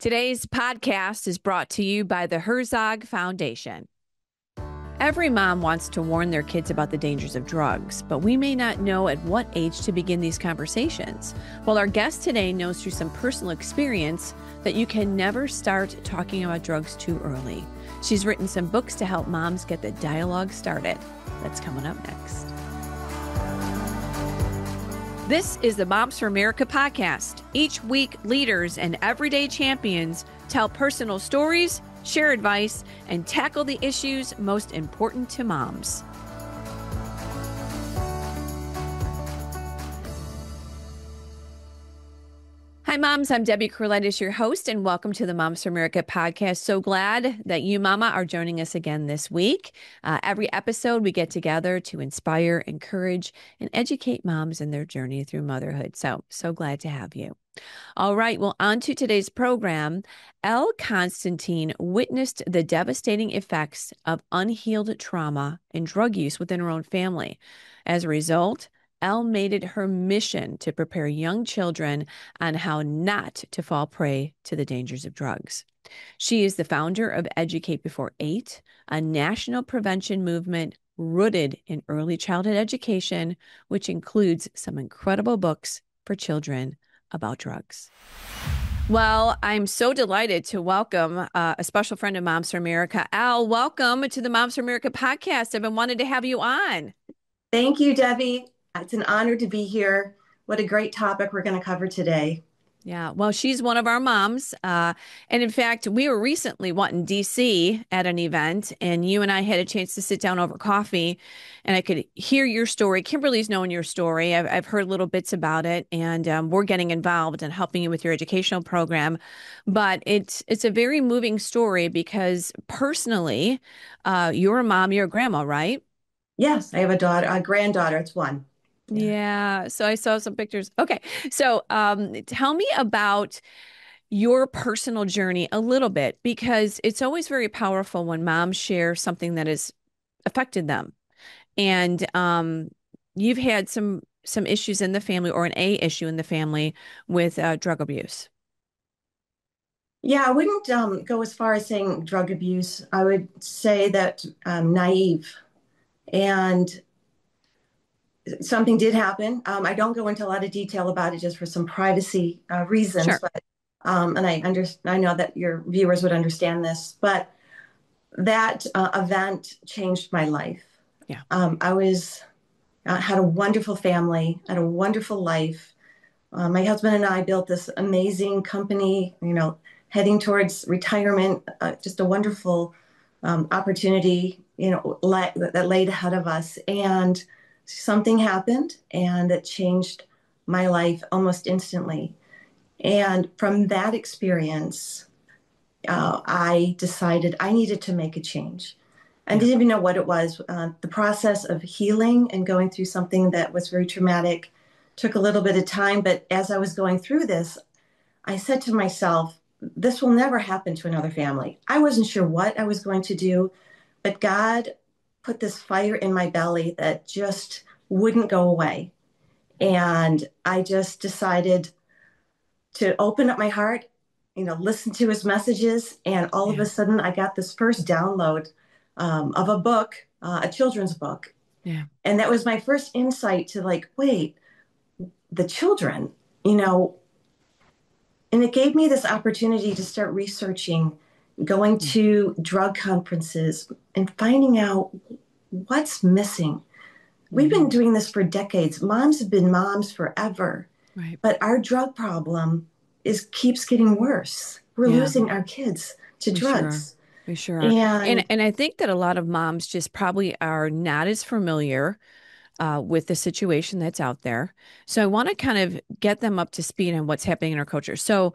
Today's podcast is brought to you by the Herzog Foundation. Every mom wants to warn their kids about the dangers of drugs, but we may not know at what age to begin these conversations. Well, our guest today knows through some personal experience that you can never start talking about drugs too early. She's written some books to help moms get the dialogue started. That's coming up next. This is the Moms for America podcast. Each week, leaders and everyday champions tell personal stories, share advice, and tackle the issues most important to moms. Hi, moms. I'm Debbie Corlettis, your host, and welcome to the Moms for America podcast. So glad that you, mama, are joining us again this week. Every episode, we get together to inspire, encourage, and educate moms in their journey through motherhood. So glad to have you. All right, well, on to today's program. Elle Constantine witnessed the devastating effects of unhealed trauma and drug use within her own family. As a result, Elle made it her mission to prepare young children on how not to fall prey to the dangers of drugs. She is the founder of Educate Before 8, a national prevention movement rooted in early childhood education, which includes some incredible books for children about drugs. Well, I'm so delighted to welcome a special friend of Moms for America. Elle, welcome to the Moms for America podcast. I've been wanting to have you on. Thank you, Debbie. It's an honor to be here. What a great topic we're going to cover today. Yeah, well, she's one of our moms. And in fact, we were recently in DC at an event, and you and I had a chance to sit down over coffee, and I could hear your story. Kimberly's known your story. I've heard little bits about it, and we're getting involved and helping you with your educational program. But it's a very moving story because personally, you're a mom, you're a grandma, right? Yes, I have a granddaughter. It's one. Yeah. So I saw some pictures. Okay. So tell me about your personal journey a little bit, because it's always very powerful when moms share something that has affected them. And you've had some issues in the family, or an issue in the family with drug abuse. Yeah, I wouldn't go as far as saying drug abuse. I would say that naive. And something did happen. I don't go into a lot of detail about it just for some privacy reasons, Sure. but and I know that your viewers would understand this, but that event changed my life. Yeah. Had a wonderful family, had a wonderful life. My husband and I built this amazing company, heading towards retirement, just a wonderful opportunity, that laid ahead of us. And something happened, and it changed my life almost instantly. And from that experience, I decided I needed to make a change. I didn't even know what it was. The process of healing and going through something that was very traumatic took a little bit of time. But as I was going through this, I said to myself, this will never happen to another family. I wasn't sure what I was going to do, but God put this fire in my belly that just wouldn't go away. And I just decided to open up my heart, listen to his messages. And all of a sudden I got this first download of a book, a children's book. Yeah. And that was my first insight to wait, the children, and it gave me this opportunity to start researching, going to drug conferences and finding out what's missing. We've been doing this for decades. Moms have been moms forever. Right. But our drug problem keeps getting worse. We're losing our kids to drugs. We sure are. And I think that a lot of moms just probably are not as familiar with the situation that's out there. So I want to kind of get them up to speed on what's happening in our culture. So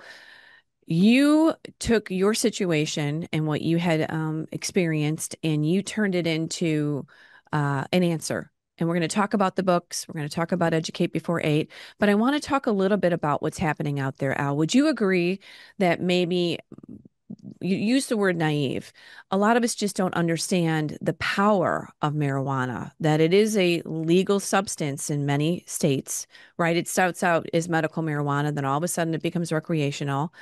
you took your situation and what you had experienced, and you turned it into an answer. And we're going to talk about the books. We're going to talk about Educate Before 8. But I want to talk a little bit about what's happening out there, Al. Would you agree that maybe you use the word naive. A lot of us just don't understand the power of marijuana, that it is a legal substance in many states, right? It starts out as medical marijuana, then all of a sudden it becomes recreational.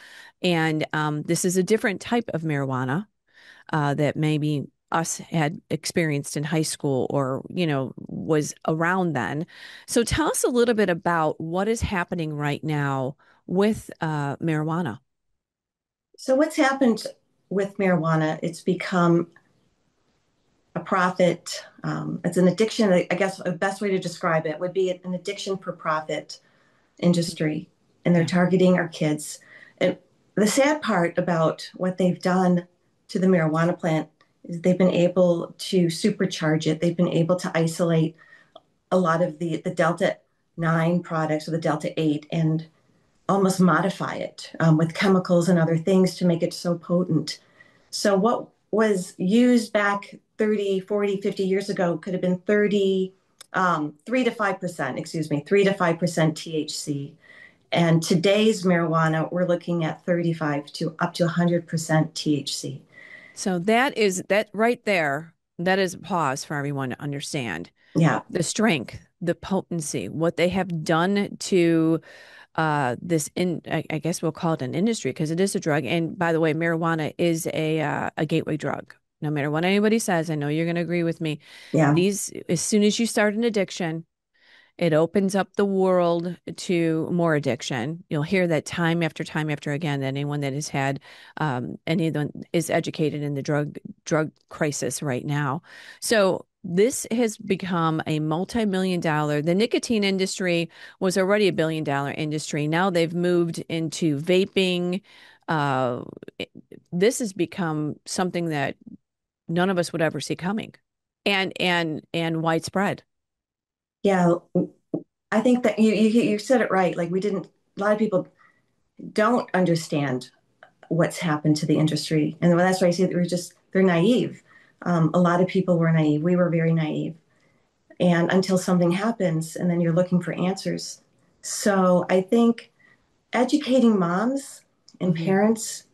And this is a different type of marijuana that maybe us had experienced in high school or, was around then. So tell us a little bit about what is happening right now with marijuana. So what's happened with marijuana? It's become a profit. It's an addiction. I guess the best way to describe it would be an addiction for profit industry, and they're Yeah. targeting our kids. And the sad part about what they've done to the marijuana plant is they've been able to supercharge it. They've been able to isolate a lot of the Delta 9 products or the Delta 8 and almost modify it with chemicals and other things to make it so potent. So what was used back 30, 40, 50 years ago could have been 3 to 5%, excuse me, 3 to 5% THC. And today's marijuana, we're looking at 35 to up to 100% THC. So that right there, that is a pause for everyone to understand Yeah, the strength, the potency, what they have done to this I guess we'll call it an industry because it is a drug. And by the way, marijuana is a gateway drug. No matter what anybody says, I know you're going to agree with me. yeah, These, as soon as you start an addiction, it opens up the world to more addiction. You'll hear that time after time after again. That anyone that has had anyone is educated in the drug crisis right now. So this has become a multi-million dollar. The nicotine industry was already a $1 billion industry. Now they've moved into vaping. Uh, this has become something that none of us would ever see coming, and widespread. yeah. I think that you said it right. Like we didn't, a lot of people don't understand what's happened to the industry. And that's why I say they're naive. A lot of people were naive. We were very naive. And until something happens, and then you're looking for answers. So I think educating moms and Mhm. parents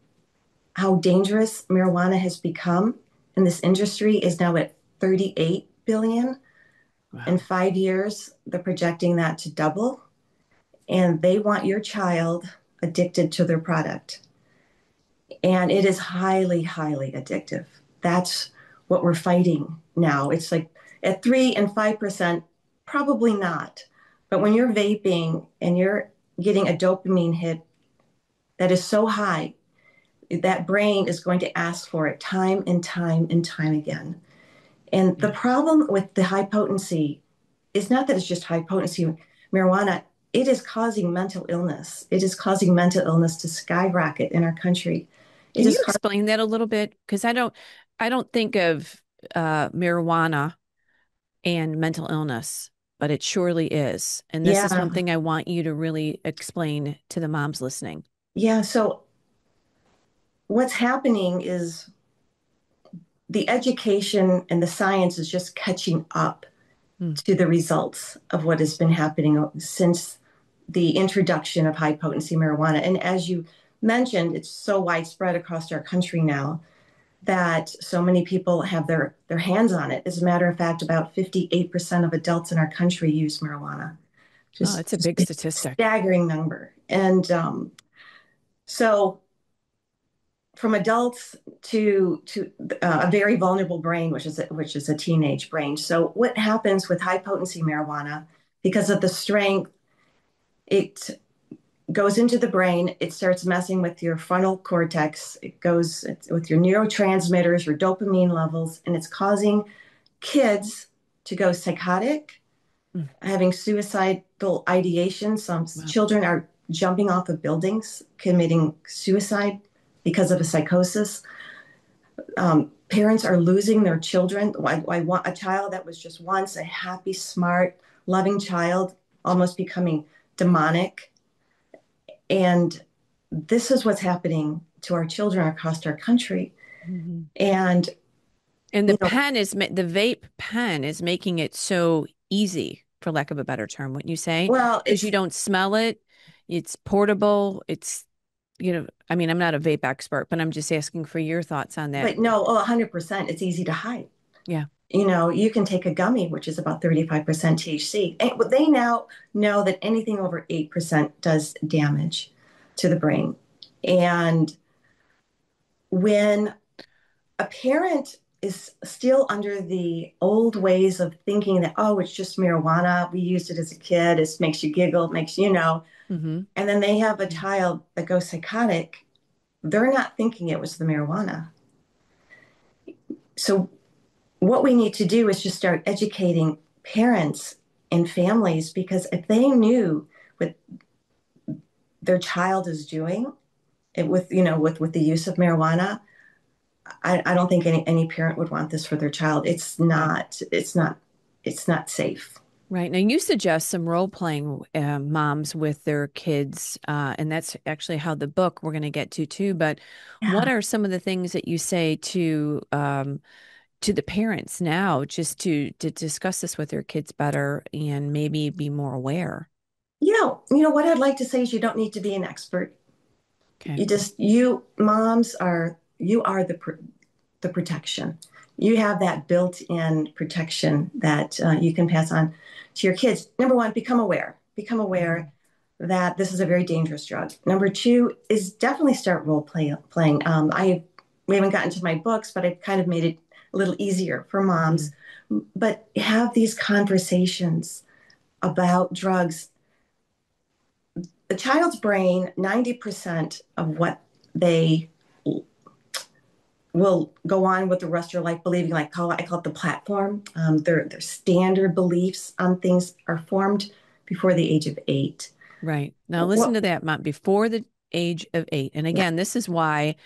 how dangerous marijuana has become in this industry is now at 38 billion. In Wow. 5 years, they're projecting that to double. And they want your child addicted to their product. And it is highly, highly addictive. That's what we're fighting now. It's like at 3 and 5%, probably not. But when you're vaping and you're getting a dopamine hit that is so high, that brain is going to ask for it time and time and time again. And the Yeah. problem with the high potency is not that it's just high potency marijuana, it is causing mental illness. It is causing mental illness to skyrocket in our country. It Can is you explain that a little bit? Because I don't think of marijuana and mental illness, but it surely is. And this is one yeah, thing I want you to really explain to the moms listening. yeah. So what's happening is the education and the science is just catching up Hmm. to the results of what has been happening since the introduction of high potency marijuana. And as you mentioned, it's so widespread across our country now that so many people have their hands on it. As a matter of fact, about 58% of adults in our country use marijuana. Oh, Just, it's a just big a statistic. staggering number. And so from adults to a very vulnerable brain, which is a teenage brain. So what happens with high potency marijuana? Because of the strength, it goes into the brain. It starts messing with your frontal cortex. It goes with your neurotransmitters, your dopamine levels, and it's causing kids to go psychotic, Hmm. having suicidal ideation. Some Wow. children are jumping off of buildings, committing suicide because of a psychosis. Parents are losing their children. I want a child that was just once a happy, smart, loving child, almost becoming demonic. And this is what's happening to our children across our country. Mhm. And, And you know, the vape pen is making it so easy, for lack of a better term, wouldn't you say? well, Because you it's, don't smell it. It's portable. It's I mean, I'm not a vape expert, but I'm just asking for your thoughts on that. But no, oh, 100%, it's easy to hide. Yeah. You can take a gummy, which is about 35% THC. And they now know that anything over 8% does damage to the brain. And when a parent is still under the old ways of thinking that, oh, it's just marijuana. We used it as a kid. It makes you giggle, Hmm. and then they have a child that goes psychotic. They're not thinking it was the marijuana. So what we need to do is just start educating parents and families, because if they knew what their child is doing with the use of marijuana, I don't think any parent would want this for their child. Right. It's not safe. Right. Now, you suggest some role playing moms with their kids, and that's actually how the book we're going to get to too. But what Yeah. are some of the things that you say to the parents now, just to discuss this with their kids better and maybe be more aware? What I'd like to say is you don't need to be an expert. Okay. You moms are the protection. You have that built-in protection that you can pass on to your kids. Number one, become aware. Become Mhm. aware that this is a very dangerous drug. Number two is definitely start playing. We haven't gotten to my books, but I've kind of made it a little easier for moms. Mhm. But have these conversations about drugs. The child's brain, 90% of what they will go on with the rest of your life believing, like I call it the platform. Their standard beliefs on things are formed before the age of 8. Right. Now, listen What? to that, Mom, before the age of 8. And Yeah, again, this is why,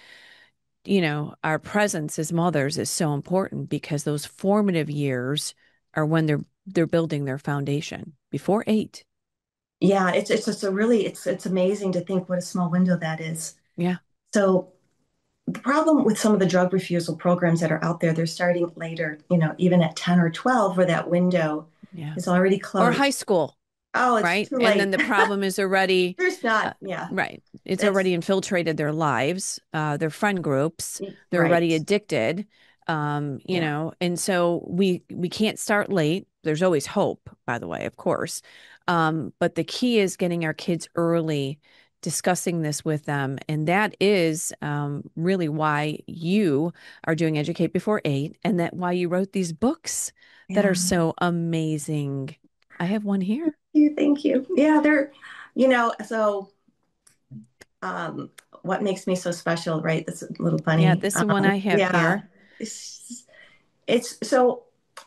our presence as mothers is so important because those formative years are when they're building their foundation before 8. yeah. It's just a really it's amazing to think what a small window that is. Yeah. So the problem with some of the drug refusal programs that are out there, they're starting later. Even at 10 or 12, where that window Yeah. is already Or high closed. school, Oh, it's right? too And then late. the problem is already, There's uh, not. Yeah, right. It's that's already infiltrated their lives, their friend groups. They're right. already addicted. Yeah. And so we can't start late. There's always hope, by the way, of course. But the key is getting our kids early, discussing this with them. And that is really why you are doing Educate Before 8 and that why you wrote these books that are Yeah. so amazing. I have one here. Thank you. Yeah, so um, what makes me so special, right? That's a little Yeah, funny. this is the one I have Yeah, here. it's, it's so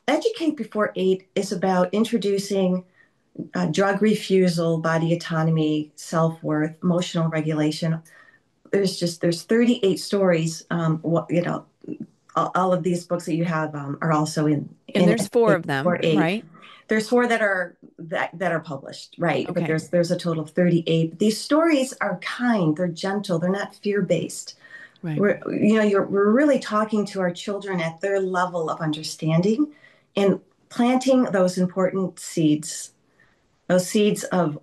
Educate Before 8 is about introducing drug refusal, body autonomy, self-worth, emotional regulation. There's 38 stories. All of these books that you have are also And in there's four Educate of them, Before 8. right? There's four that are published, right? But Okay. there's a total of 38. These stories are kind, they're gentle, they're not fear-based. Right. We're really talking to our children at their level of understanding and planting those important seeds, those seeds of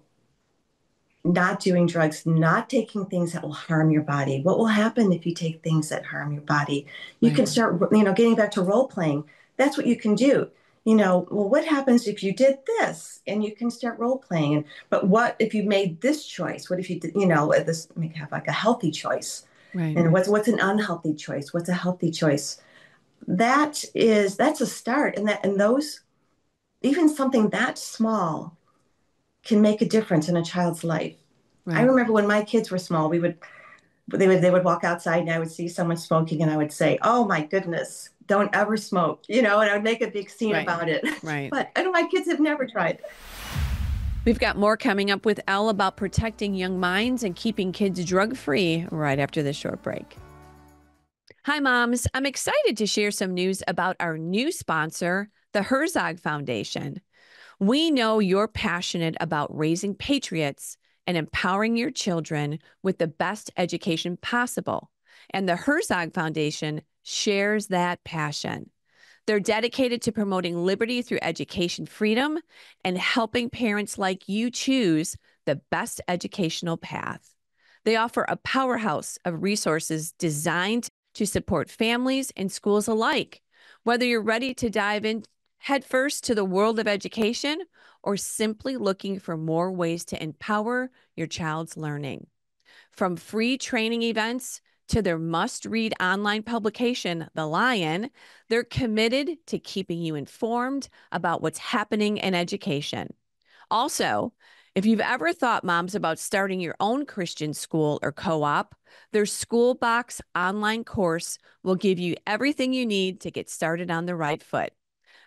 not doing drugs, not taking things that will harm your body. What will happen if you take things that harm your body? You Right. can start, getting back to role playing. That's what you can do. Well, what happens if you did this? And you can start role playing. But what if you made this choice? What if you did, this make have like a healthy choice? Right. And what's an unhealthy choice? What's a healthy choice? That's a start. And those, even something that small can make a difference in a child's life. I Right. remember when my kids were small, they would walk outside and I would see someone smoking and I would say, "Oh my goodness, don't ever smoke," and I would make a big scene Right. about it. Right. But I know my kids have never tried it. We've got more coming up with Elle about protecting young minds and keeping kids drug free right after this short break. Hi, moms. I'm excited to share some news about our new sponsor, the Herzog Foundation. We know you're passionate about raising patriots and empowering your children with the best education possible. And the Herzog Foundation shares that passion. They're dedicated to promoting liberty through education freedom and helping parents like you choose the best educational path. They offer a powerhouse of resources designed to support families and schools alike. Whether you're ready to dive in headfirst to the world of education or simply looking for more ways to empower your child's learning. From free training events to their must read online publication, The Lion, they're committed to keeping you informed about what's happening in education. Also, if you've ever thought, moms, about starting your own Christian school or co op, their School Box online course will give you everything you need to get started on the right foot.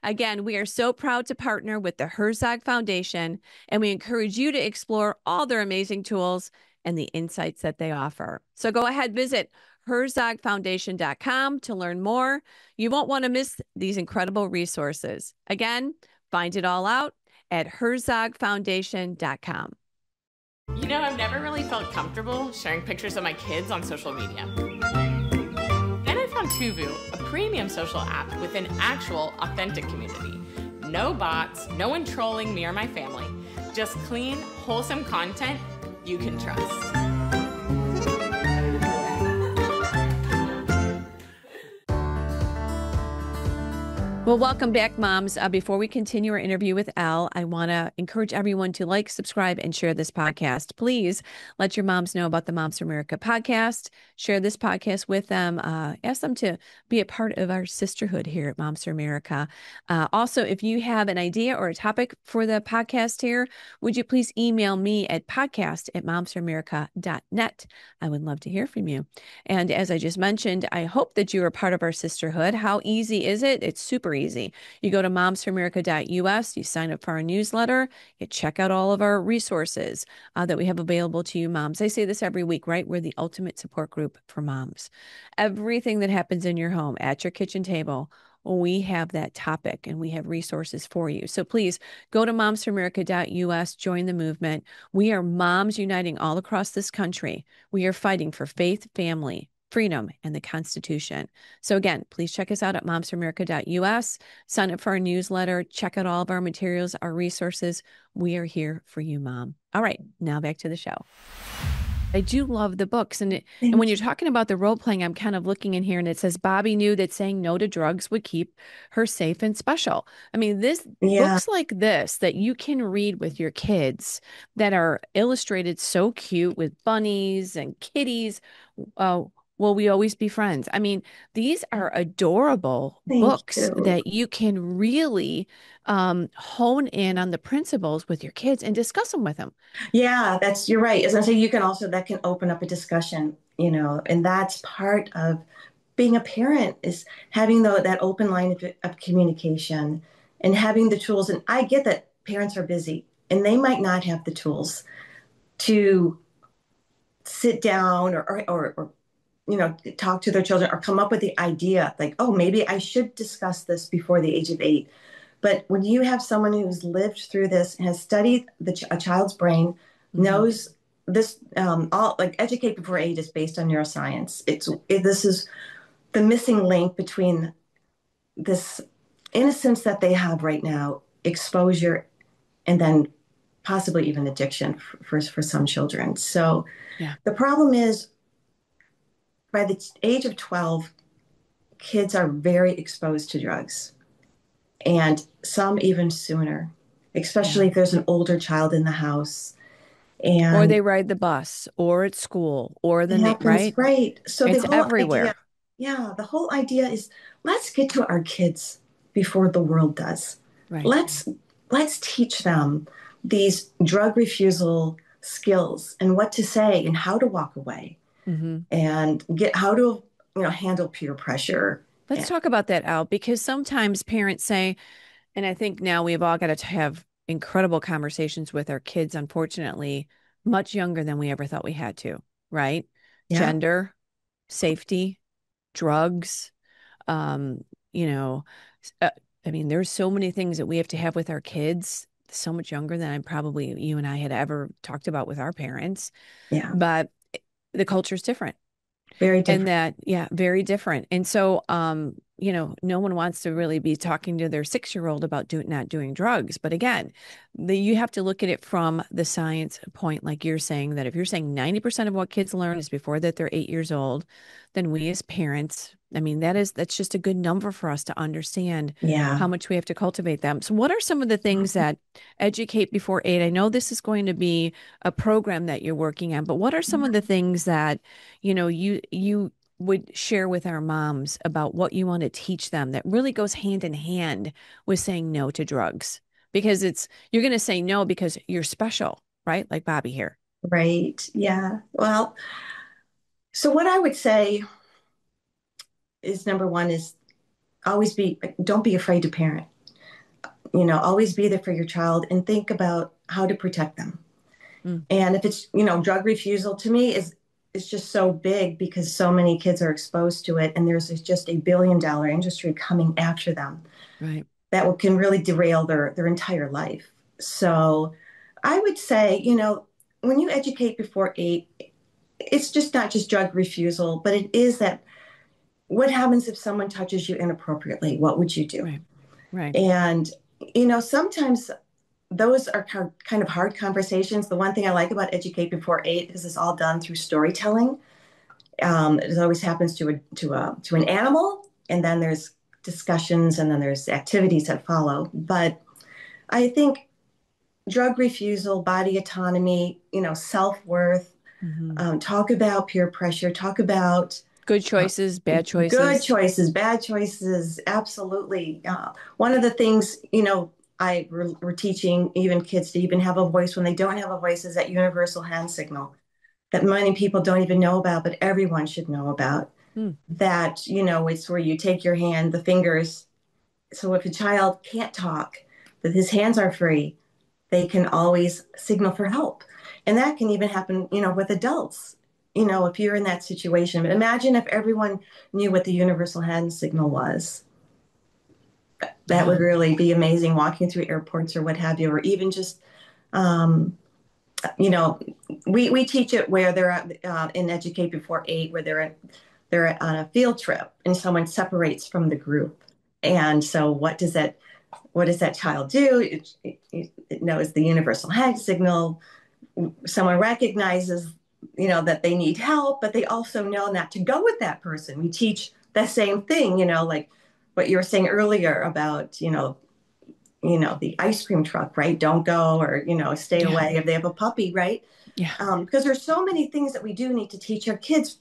Again, we are so proud to partner with the Herzog Foundation, and we encourage you to explore all their amazing tools and the insights that they offer. So go ahead, visit herzogfoundation.com to learn more. You won't want to miss these incredible resources. Again, find it all out at herzogfoundation.com. You know, I've never really felt comfortable sharing pictures of my kids on social media. Then I found Tuvu, a premium social app with an actual, authentic community. No bots, no one trolling me or my family. Just clean, wholesome content you can trust. Well, welcome back, moms. Before we continue our interview with Elle, I want to encourage everyone to like, subscribe, and share this podcast. Please let your moms know about the Moms for America podcast. Share this podcast with them. Ask them to be a part of our sisterhood here at Moms for America. Also, if you have an idea or a topic for the podcast here, would you please email me at podcast@momsforamerica.net. I would love to hear from you. And as I just mentioned, I hope that you are part of our sisterhood. How easy is it? It's super easy. You go to momsforamerica.us, you sign up for our newsletter, you check out all of our resources that we have available to you moms. I say this every week, right? We're the ultimate support group for moms. Everything that happens in your home, at your kitchen table, we have that topic and we have resources for you. So please go to momsforamerica.us, join the movement. We are moms uniting all across this country. We are fighting for faith, family, freedom, and the Constitution. So again, please check us out at momsforamerica.us, sign up for our newsletter, check out all of our materials, our resources. We are here for you, mom. All right, now back to the show. I do love the books. And when you're talking about the role playing, I'm kind of looking in here and it says Bobby knew that saying no to drugs would keep her safe and special. I mean, books like this that you can read with your kids that are illustrated so cute with bunnies and kitties. Will we always be friends? I mean, these are adorable books that you can really hone in on the principles with your kids and discuss them with them. Yeah, you're right. As I say, that can open up a discussion, and that's part of being a parent is having that open line of communication and having the tools. And I get that parents are busy and they might not have the tools to sit down or talk to their children or come up with the idea like, oh, maybe I should discuss this before the age of 8. But when you have someone who's lived through this, has studied a child's brain, knows this, all like Educate Before 8 is based on neuroscience. This is the missing link between this innocence that they have right now, exposure, and then possibly even addiction for some children. So the problem is, by the age of 12, kids are very exposed to drugs, and some even sooner, especially if there's an older child in the house. Or they ride the bus, or at school, or right? So it's the whole everywhere. The whole idea is let's get to our kids before the world does. Right. Let's teach them these drug refusal skills and what to say and how to walk away. And get how to handle peer pressure. Let's talk about that, Al, because sometimes parents say, and I think now we've all got to have incredible conversations with our kids, unfortunately, much younger than we ever thought we had to, right? Yeah. Gender, safety, drugs, I mean, there's so many things that we have to have with our kids, so much younger than probably you and I had ever talked about with our parents. Yeah. But the culture is different. Very different. And very different. And so no one wants to really be talking to their 6-year-old about not doing drugs. But again, you have to look at it from the science point, like you're saying, that if you're saying 90% of what kids learn is before that they're 8 years old, then we as parents, I mean, that's just a good number for us to understand Yeah. how much we have to cultivate them. So what are some of the things that Educate Before 8? I know this is going to be a program that you're working on, but what are some of the things that, you would share with our moms about what you want to teach them that really goes hand in hand with saying no to drugs? Because you're going to say no because you're special, right? Like Bobby here. Right. Yeah. Well, so what I would say is number one is don't be afraid to parent. Always be there for your child and think about how to protect them. Mm. And if it's, drug refusal to me is just so big because so many kids are exposed to it. And there's just $1 billion industry coming after them. Right. That can really derail their entire life. So I would say, when you educate before 8, it's just not just drug refusal, but it is that what happens if someone touches you inappropriately? What would you do? Right. Right. And, sometimes those are kind of hard conversations. The one thing I like about Educate Before 8 is it's all done through storytelling. It always happens to an animal, and then there's discussions, and then there's activities that follow. But I think drug refusal, body autonomy, self-worth, talk about peer pressure, talk about good choices, bad choices. Good choices, bad choices, absolutely. One of the things, we're teaching even kids to even have a voice when they don't have a voice is that universal hand signal that many people don't even know about, but everyone should know about. That, it's where you take your hand, the fingers. So if a child can't talk, that his hands are free, they can always signal for help. And that can even happen, with adults, if you're in that situation. But imagine if everyone knew what the universal hand signal was. That would really be amazing, walking through airports or what have you, or even just, we teach it where they're in Educate Before 8, where they're on a field trip and someone separates from the group. And so what does that child do? It knows the universal hand signal. Someone recognizes, that they need help, but they also know not to go with that person. We teach the same thing, like what you were saying earlier about, the ice cream truck, right? Don't go, or, stay away if they have a puppy, right? Yeah. Because there's so many things that we do need to teach our kids.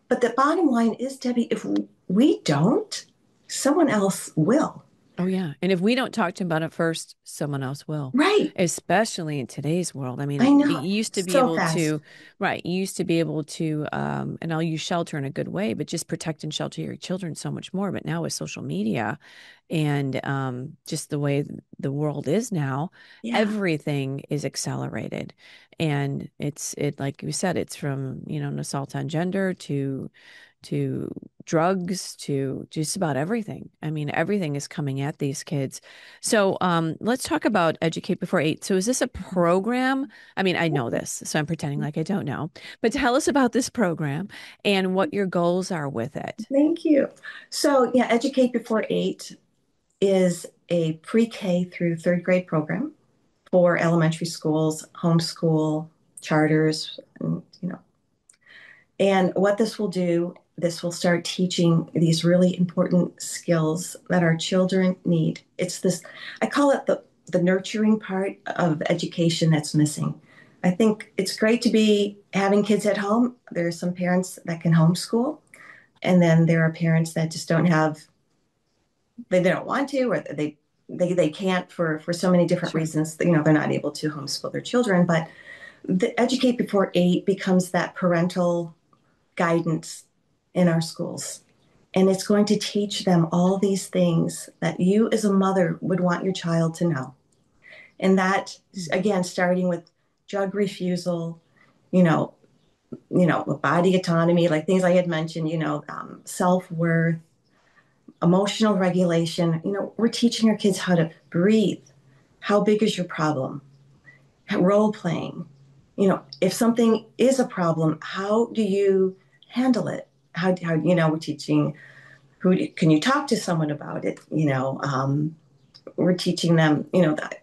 But the bottom line is, Debbie, if we don't, someone else will. Oh, yeah. And if we don't talk to them about it first, someone else will. Right. Especially in today's world. I mean, I know. you used to be So able fast. to, right. You used to be able to, and I'll use shelter in a good way, but just protect and shelter your children so much more. But now with social media and just the way the world is now, everything is accelerated. And like you said, it's from, an assault on gender to drugs to just about everything. I mean, everything is coming at these kids. So let's talk about Educate Before 8. So is this a program? I mean, I know this, so I'm pretending like I don't know. But tell us about this program and what your goals are with it. Thank you. So yeah, Educate Before 8 is a pre-K through 3rd grade program for elementary schools, homeschool, charters, and what this will do, this will start teaching these really important skills that our children need. It's this, I call it the nurturing part of education that's missing. I think it's great to be having kids at home. There are some parents that can homeschool, and then there are parents that just don't don't want to, or they can't for so many different reasons. They're not able to homeschool their children. But the Educate Before 8 becomes that parental guidance in our schools. And it's going to teach them all these things that you as a mother would want your child to know. And that, again, starting with drug refusal, body autonomy, like things I had mentioned, self-worth, emotional regulation. We're teaching our kids how to breathe. How big is your problem? Role playing. If something is a problem, how do you handle it? How we're teaching who can you talk to someone about it? We're teaching them,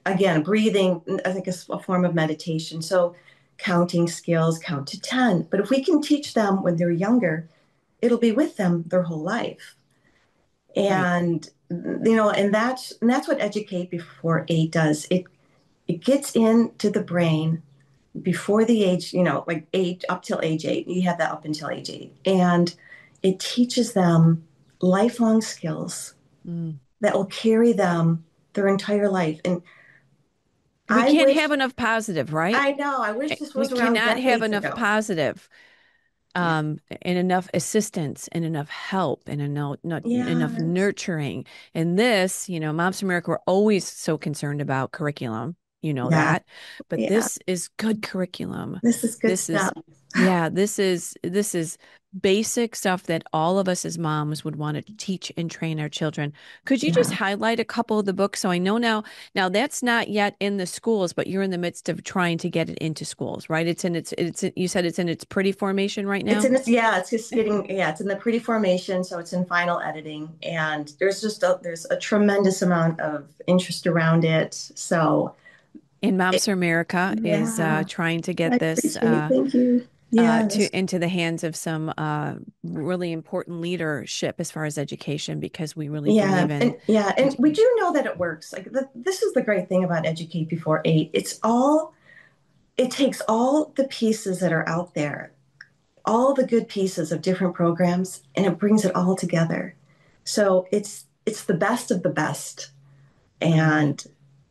again, breathing, I think is a form of meditation. So counting skills, count to 10. But if we can teach them when they're younger, it'll be with them their whole life. And, and that's what Educate Before 8 does. It gets into the brain before the age, like age up till age 8. You have that up until age 8. And it teaches them lifelong skills that will carry them their entire life. And we can't have enough positive, right? I know. I wish this We was around cannot have decades enough ago. positive, and enough assistance and enough help and enough Yes. nurturing. And this, Moms for America, we're always so concerned about curriculum, Yeah. that, but Yeah. this is good curriculum. This is good stuff. This is basic stuff that all of us as moms would want to teach and train our children. Could you just highlight a couple of the books? So I know now that's not yet in the schools, but you're in the midst of trying to get it into schools, right? You said it's in its pretty formation right now? It's just getting, it's in the pretty formation. So it's in final editing, and there's a tremendous amount of interest around it. So. And Moms for America is trying to get this thank you. into the hands of some really important leadership as far as education, because we really believe in and we do know that it works. Like this is the great thing about Educate Before 8. It takes all the pieces that are out there, all the good pieces of different programs, and it brings it all together. So it's the best of the best, and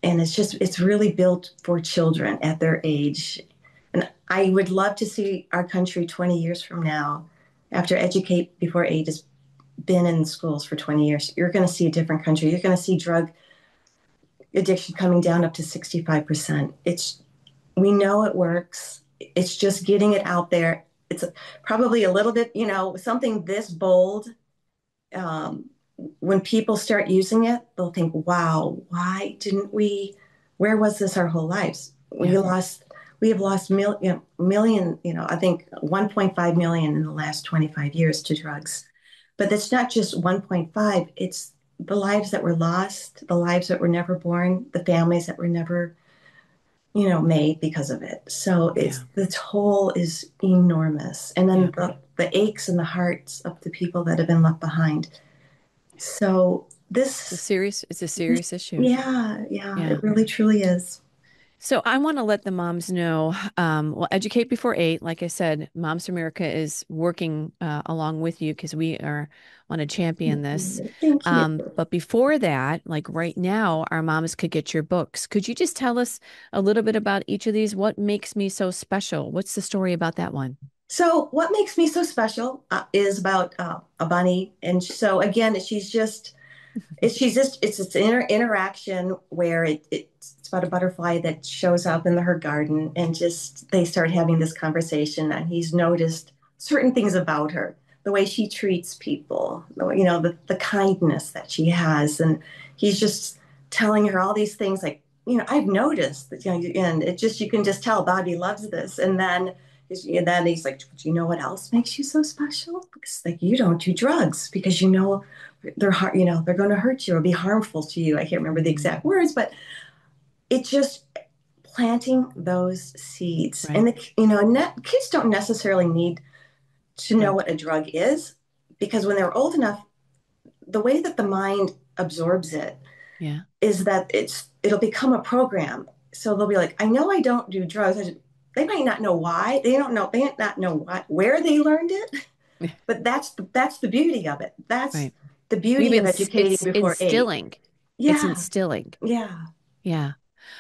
it's really built for children at their age. And I would love to see our country 20 years from now, after Educate Before 8 has been in schools for 20 years, you're going to see a different country. You're going to see drug addiction coming down up to 65%. We know it works. It's just getting it out there. It's probably a little bit, something this bold. When people start using it, they'll think, wow, why didn't where was this our whole lives? We have lost million, I think 1.5 million in the last 25 years to drugs. But it's not just 1.5, it's the lives that were lost, the lives that were never born, the families that were never, made because of it. So the toll is enormous. And then the aches in the hearts of the people that have been left behind. So it's a serious issue. Yeah, it really truly is. So I want to let the moms know, Educate Before 8, like I said, Moms for America is working along with you because we want to champion this. Thank you. But before that, like right now, our moms could get your books. Could you just tell us a little bit about each of these? What makes me so special? What's the story about that one? So what makes me so special is about a bunny. And so again, it's this interaction where it's about a butterfly that shows up in her garden, and just they start having this conversation, and he's noticed certain things about her, the way she treats people, the kindness that she has. And he's just telling her all these things like, I've noticed that, and you can just tell Bobby loves this. And then he's like, do you know what else makes you so special? Because like, you don't do drugs because they're hard, they're going to hurt you or be harmful to you. I can't remember the exact words, but it's just planting those seeds. Right. And kids don't necessarily need to know what a drug is, because when they're old enough, the way that the mind absorbs it is that it'll become a program. So they'll be like, I know I don't do drugs. They might not know why. They might not know where they learned it, but that's the beauty of it. That's the beauty of Educating Before 8. Instilling. Yeah. It's instilling. Yeah. Yeah.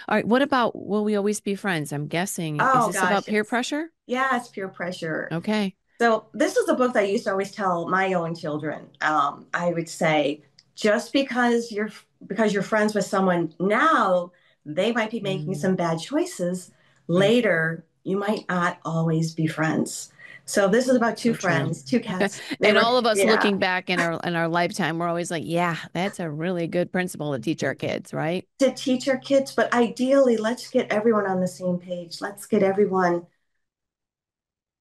All right. What about Will We Always Be Friends? I'm guessing. Is this about peer pressure? Yeah, it's peer pressure. Okay. So this is a book that I used to always tell my own children. I would say, just because you're friends with someone now, they might be making some bad choices. Later, you might not always be friends. So this is about two friends, two cats. And all of us looking back in our lifetime, we're always like, yeah, that's a really good principle to teach our kids, right? To teach our kids, but ideally, let's get everyone on the same page. Let's get everyone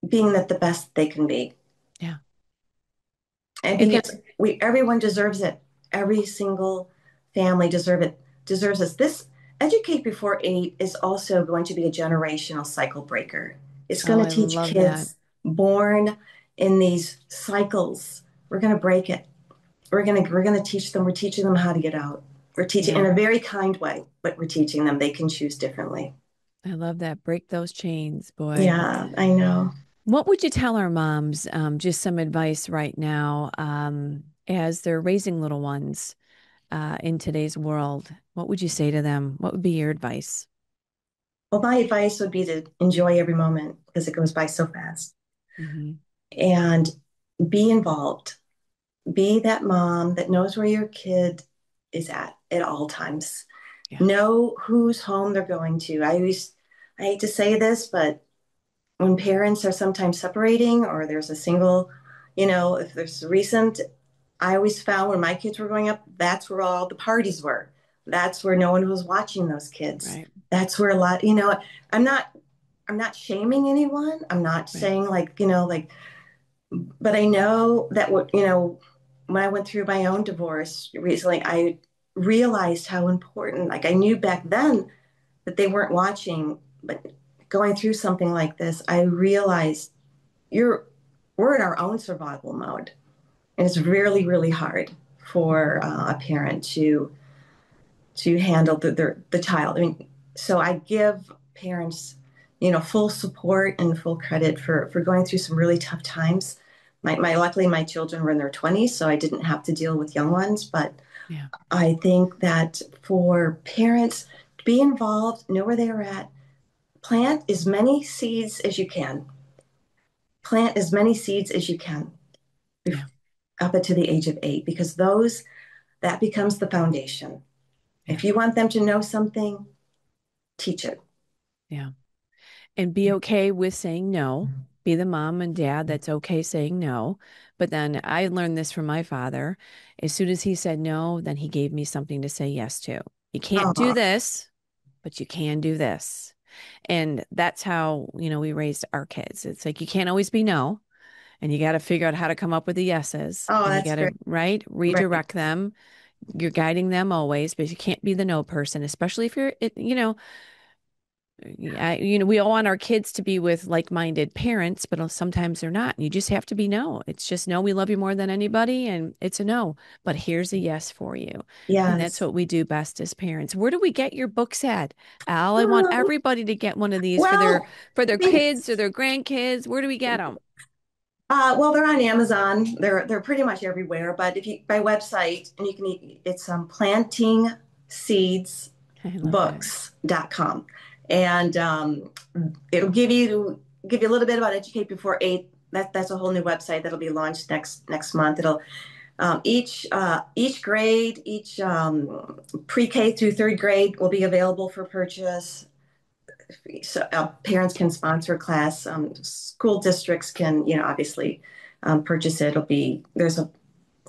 being the best they can be. Yeah. And because everyone deserves it. Every single family deserves this. This Educate Before 8 is also going to be a generational cycle breaker. It's Oh, going to I teach love that. kids born in these cycles. We're going to break it. We're going to teach them. We're teaching them how to get out. We're teaching Yeah, in a very kind way, but we're teaching them they can choose differently. I love that. Break those chains, boy. Yeah, I know. What would you tell our moms? Just some advice right now, as they're raising little ones in today's world. What would you say to them? What would be your advice? Well, my advice would be to enjoy every moment because it goes by so fast Hmm. and be involved. Be that mom that knows where your kid is at all times. Yeah. Know whose home they're going to. I hate to say this, but when parents are sometimes separating or there's a single, if there's recent, I always found when my kids were growing up, that's where all the parties were. That's where no one was watching those kids. Right. That's where a lot, I'm not I'm not shaming anyone. I'm not Right. saying but I know that when I went through my own divorce recently, I realized how important, like I knew back then that they weren't watching, but going through something like this, I realized you're we're in our own survival mode. And it's really, really hard for a parent to handle the child. I mean, so I give parents, full support and full credit for going through some really tough times. Luckily my children were in their 20s, so I didn't have to deal with young ones. But Yeah. I think that for parents to be involved, know where they are at, plant as many seeds as you can. Plant as many seeds as you can Yeah. up to the age of 8, because that becomes the foundation. Yeah. If you want them to know something, teach it. Yeah. And be okay with saying no. Be the mom and dad that's okay saying no. But then I learned this from my father. As soon as he said no, then he gave me something to say yes to. You can't do Oh, this, but you can do this. And that's how, we raised our kids. It's like you can't always be no, and you got to figure out how to come up with the yeses, oh, and you that's got to, great. right, Right. redirect them. You're guiding them always, but you can't be the no person, especially if we all want our kids to be with like-minded parents, but sometimes they're not. And you just have to be no. It's just no, we love you more than anybody, and it's a no. But here's a yes for you. And that's Yes. what we do best as parents. Where do we get your books at, Al? I want Um, everybody to get one of these for their well, kids or their grandkids. Where do we get them? they're on Amazon. They're pretty much everywhere. But if you by website, and you can it's I love that. plantingseedsbooks.com, and it'll give you a little bit about Educate Before 8. That's a whole new website that'll be launched next month. It'll each grade, each pre-K through third grade will be available for purchase. So parents can sponsor a class. School districts can, obviously purchase it. It'll be there's a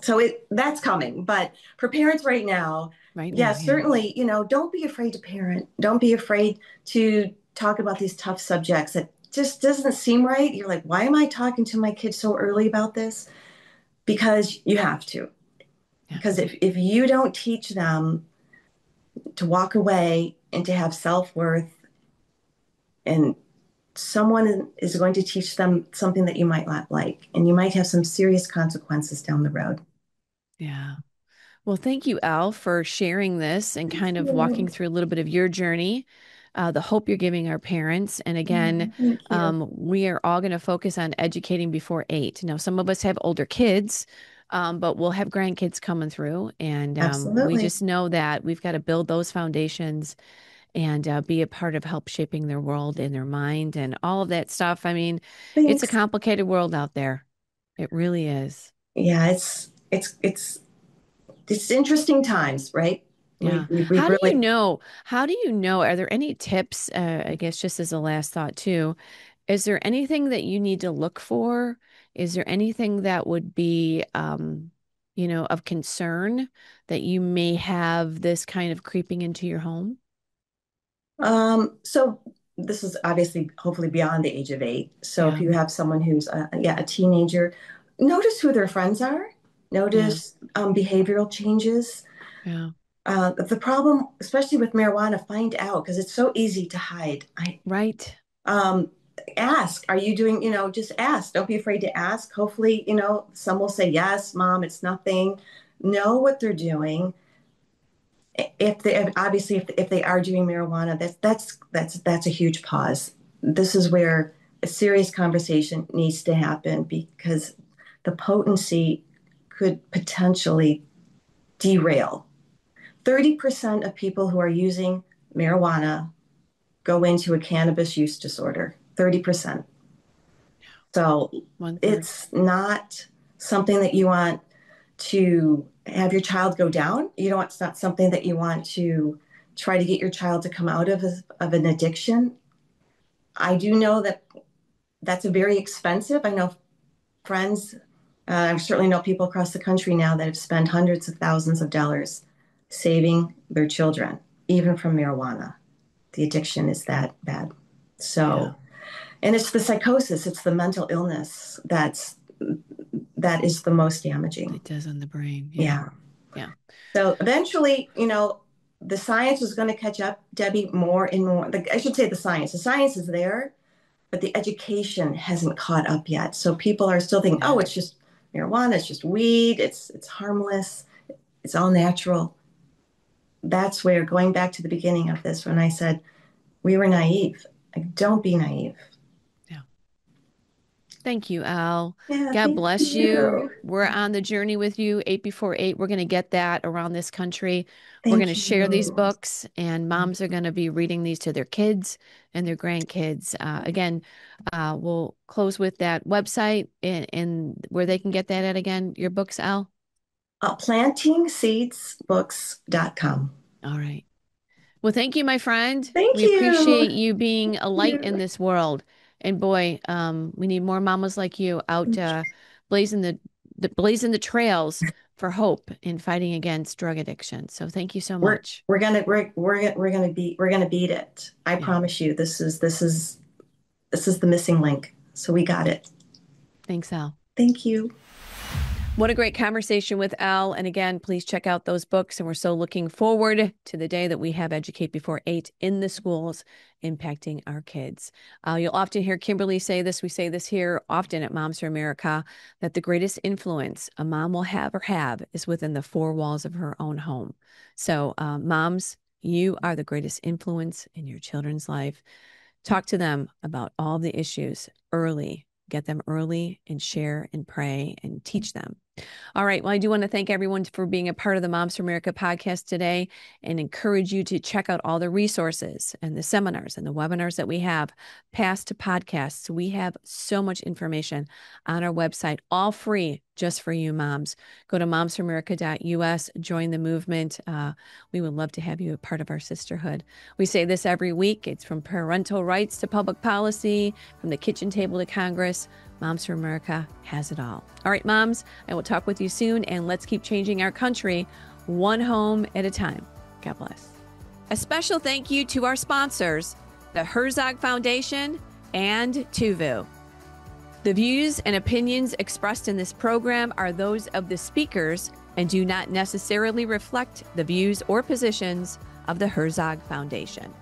so it that's coming. But for parents right now, Right yeah, now, yeah. certainly, don't be afraid to parent. Don't be afraid to talk about these tough subjects that just doesn't seem right. You're like, why am I talking to my kids so early about this? Because you have to. Yeah. Because if you don't teach them to walk away and to have self-worth, and someone is going to teach them something that you might not like, and you might have some serious consequences down the road. Yeah. Well, thank you, Al, for sharing this and Thank kind of walking you. through a little bit of your journey, the hope you're giving our parents. And Yeah, again, thank you. we are all going to focus on educating before 8. Now, some of us have older kids, but we'll have grandkids coming through. And we Absolutely. just know that we've got to build those foundations and be a part of help shaping their world and their mind and all of that stuff. I mean, it's a Thanks. complicated world out there. It really is. Yeah, it's interesting times, right? Yeah. We've really. How do you know? Are there any tips? I guess just as a last thought too, is there anything that you need to look for? Is there anything that would be, of concern that you may have this kind of creeping into your home? So this is obviously hopefully beyond the age of 8. So if Yeah. you have someone who's a teenager, notice who their friends are. notice behavioral changes. Yeah. The problem, especially with marijuana, find out because it's so easy to hide. Right. Ask, are you doing, just ask. Don't be afraid to ask. Hopefully, some will say, yes, mom, it's nothing. Know what they're doing. If they are doing marijuana, that's a huge pause. This is where a serious conversation needs to happen because the potency could potentially derail. 30% of people who are using marijuana go into a cannabis use disorder. 30%. So it's not something that you want to have your child go down. It's not something that you want to try to get your child to come out of an addiction. I do know that that's a very expensive. I know friends, I certainly know people across the country now that have spent hundreds of thousands of dollars saving their children, even from marijuana. The addiction is that bad. So, and it's the psychosis, it's the mental illness that is the most damaging. It does on the brain. Yeah. Yeah. So eventually, the science is going to catch up, Debbie, more and more. I should say the science is there, but the education hasn't caught up yet. So people are still thinking, oh, it's just marijuana, it's just weed, it's harmless, it's all natural. That's where, going back to the beginning of this, when I said we were naive, don't be naive. Yeah. Thank you, Al. Yeah, God bless you. We're Yeah. on the journey with you, 8 Before 8. We're going to get that around this country. We're going to share these books, and moms are going to be reading these to their kids and their grandkids. Again, we'll close with that website and where they can get that at again, your books, Al? PlantingSeedsBooks.com. All right. Well, thank you, my friend. Thank we you. appreciate you being a light in this world. And boy, we need more mamas like you out blazing the trails for hope in fighting against drug addiction. So thank you so much. We're gonna beat it. I promise you. This is the missing link. So we got it. Thanks, Al. Thank you. What a great conversation with Al. And again, please check out those books. And we're so looking forward to the day that we have Educate Before 8 in the schools impacting our kids. You'll often hear Kimberly say this. We say this here often at Moms for America, that the greatest influence a mom will have is within the four walls of her own home. So moms, you are the greatest influence in your children's life. Talk to them about all the issues early. Get them early and share and pray and teach them. All right. Well, I do want to thank everyone for being a part of the Moms for America podcast today and encourage you to check out all the resources and the seminars and the webinars that we have, past to podcasts. We have so much information on our website, all free, just for you moms. Go to momsforamerica.us, join the movement. We would love to have you a part of our sisterhood. We say this every week. It's from parental rights to public policy, from the kitchen table to Congress. Moms for America has it all. All right, moms, I will talk with you soon, and let's keep changing our country one home at a time. God bless. A special thank you to our sponsors, the Herzog Foundation and Tuvu. The views and opinions expressed in this program are those of the speakers and do not necessarily reflect the views or positions of the Herzog Foundation.